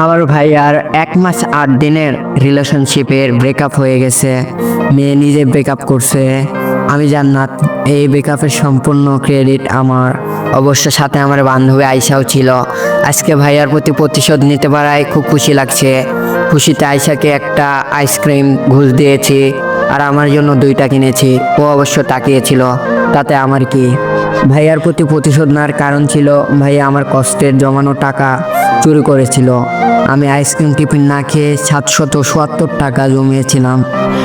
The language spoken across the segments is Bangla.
আমার ভাই আর 1 মাস 8 দিনের রিলেশনশিপের ব্রেকআপ হয়ে গেছে। মেয়ে নিজে ব্রেকআপ করছে, আমি জান্নাত। এই ব্রেকআপের সম্পূর্ণ ক্রেডিট আমার। অবশ্য সাথে আমার বান্ধবী আয়শাও ছিল। আজকে ভাইয়ার প্রতি প্রতিশোধ নিতে পারায় খুব খুশি লাগছে। খুশিতে আয়শাকে একটা আইসক্রিম ঘুষ দিয়েছি, আর আমার জন্য 2টা কিনেছি। ও অবশ্য তাকিয়েছিল, তাতে আমার কি। ভাইয়ার প্রতি প্রতিশোধ নেওয়ার কারণ ছিল ভাইয়া আমার কষ্টের জমানো টাকা চুরি করেছিল। আমি আইসক্রিম টিফিন না খেয়ে 774 টাকা জমিয়েছিলাম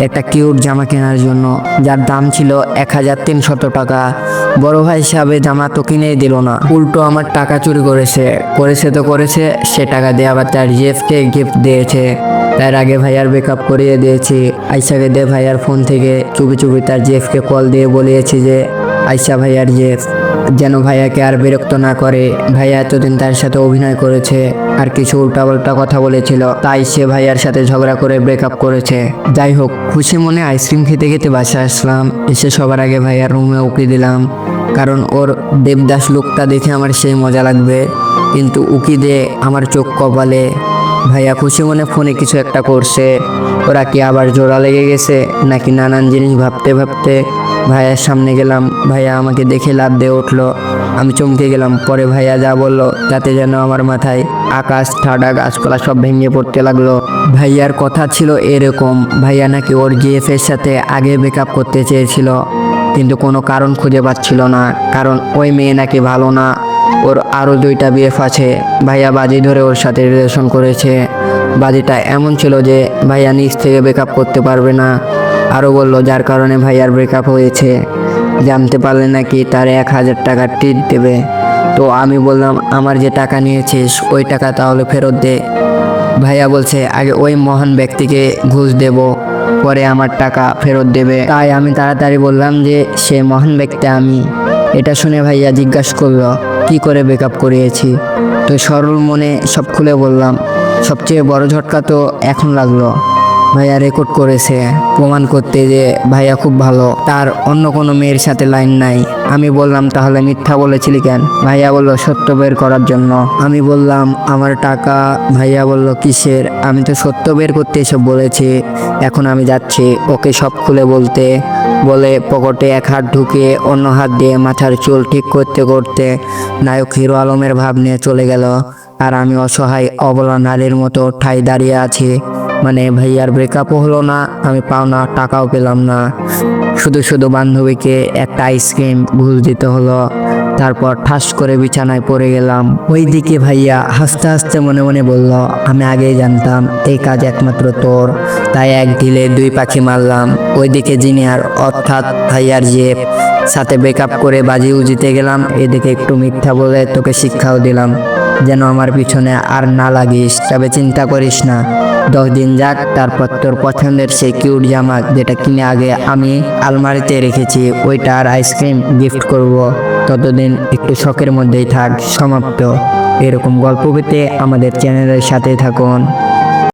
একটা কিউট জামা কেনার জন্য, যার দাম ছিল 1300 টাকা। বড় ভাই হিসাবে জামা তো কিনেই দিল না, উল্টো আমার টাকা চুরি করেছে। করেছে সে টাকা দিয়ে আবার তার জেফকে গিফট দিয়েছে। তার আগে ভাইয়ার ব্রেকআপ করিয়ে দিয়েছি। আয়শাকে দিয়ে ভাইয়ার ফোন থেকে চুপি চুপি তার জেফকে কল দিয়ে বলিয়েছি যে আয়শা ভাইয়ার জেফ যেন ভাইয়াকে আর বিরক্ত না করে। ভাইয়া এতদিন তার সাথে অভিনয় করেছে আর কিছু উল্টাপাল্টা কথা বলেছিল, তাই সে ভাইয়ার সাথে ঝগড়া করে ব্রেকআপ করেছে। যাই হোক, খুশি মনে আইসক্রিম খেতে খেতে বাসায় আসলাম। এসে সবার আগে ভাইয়ার রুমে উকি দিলাম, কারণ ওর দেবদাস লুকটা দেখে আমার সেই মজা লাগবে। কিন্তু উকি দিয়ে আমার চোখ কপালে। ভাইয়া খুশি মনে ফোনে কিছু একটা করছে। ওরা কি আবার জোড়া লেগে গেছে নাকি নানান জিনিস ভাবতে ভাবতে ভাইয়ার সামনে গেলাম। ভাইয়া আমাকে দেখে লাফ দিয়ে উঠলো। আমি চমকে গেলাম। পরে ভাইয়া যা বললো তাতে যেন আমার মাথায় আকাশ ঠাডা গাছপালা সব ভেঙে পড়তে লাগলো। ভাইয়ার কথা ছিল এরকম, ভাইয়া নাকি ওর জিএফের সাথে আগে ব্রেকআপ করতে চেয়েছিল, কিন্তু কোনো কারণ খুঁজে পাচ্ছিল না, কারণ ওই মেয়ে নাকি ভালো না। ওর আরও 2টা বিএফ আছে। ভাইয়া বাজি ধরে ওর সাথে রিলেশন করেছে। বাজিটা এমন ছিল যে ভাইয়া নিজ থেকে ব্রেকআপ করতে পারবে না। আরও বলল যার কারণে ভাইয়ার ব্রেকআপ হয়েছে। জানতে পারলে নাকি তার 1000 টাকা ট্রিট দেবে। তো আমি বললাম আমার যে টাকা নিয়েছিস ওই টাকা তাহলে ফেরত দে। ভাইয়া বলছে আগে ওই মহান ব্যক্তিকে ঘুষ দেব, পরে আমার টাকা ফেরত দেবে। তাই আমি তাড়াতাড়ি বললাম যে সে মহান ব্যক্তি আমি। এটা শুনে ভাইয়া জিজ্ঞাসা করলো কি করে ব্রেকআপ করিয়েছি। তো সরল মনে সব খুলে বললাম। সবচেয়ে বড় ঝটকা তো এখন লাগলো, ভাইয়া রেকর্ড করেছে প্রমাণ করতে যে ভাইয়া খুব ভালো, তার অন্য কোনো মেয়ের সাথে লাইন নাই। আমি বললাম তাহলে মিথ্যা বলেছিলি কেন? ভাইয়া বলল সত্য বের করার জন্য। আমি বললাম আমার টাকা। ভাইয়া বলল কিসের? আমি তো সত্য বের করতে এসব বলেছি। এখন আমি যাচ্ছি ওকে সব খুলে বলতে। বলে পকেটে এক হাত ঢুকিয়ে অন্য হাত দিয়ে মাথার চুল ঠিক করতে করতে নায়ক হিরো আলমের ভাব নিয়ে চলে গেল। আর আমি অসহায় অবলা নারীর মতো ঠাই দাঁড়িয়ে আছি। মানে ভাইয়ার ব্রেকআপও হলো না, আমি পাওনা টাকাও পেলাম না। শুধু বান্ধবীকে একটা আইসক্রিম ঘুষ দিতে হলো। তারপর ঠাস করে বিছানায় পড়ে গেলাম। ওইদিকে ভাইয়া হাসতে হাসতে মনে মনে বলল আমি আগেই জানতাম এই কাজ একমাত্র তোর, তাই এক ঢিলে 2 পাখি মারলাম। ওইদিকে জিনিয়ার অর্থাৎ ভাইয়ার জেব সাথে ব্রেকআপ করে বাজিও জিতে গেলাম। এদিকে একটু মিথ্যা বলে তোকে শিক্ষাও দিলাম যেন আমার পিছনে আর না লাগিস। তবে চিন্তা করিস না, 10 দিন যাক, তারপর তোর পছন্দের সেই কিউট জামা যেটা কিনে আগে আমি আলমারিতে রেখেছি ওইটা আর আইসক্রিম গিফট করব। ততদিন একটু শখের মধ্যেই থাক। সমাপ্ত। এরকম গল্প পেতে আমাদের চ্যানেলের সাথে থাকুন।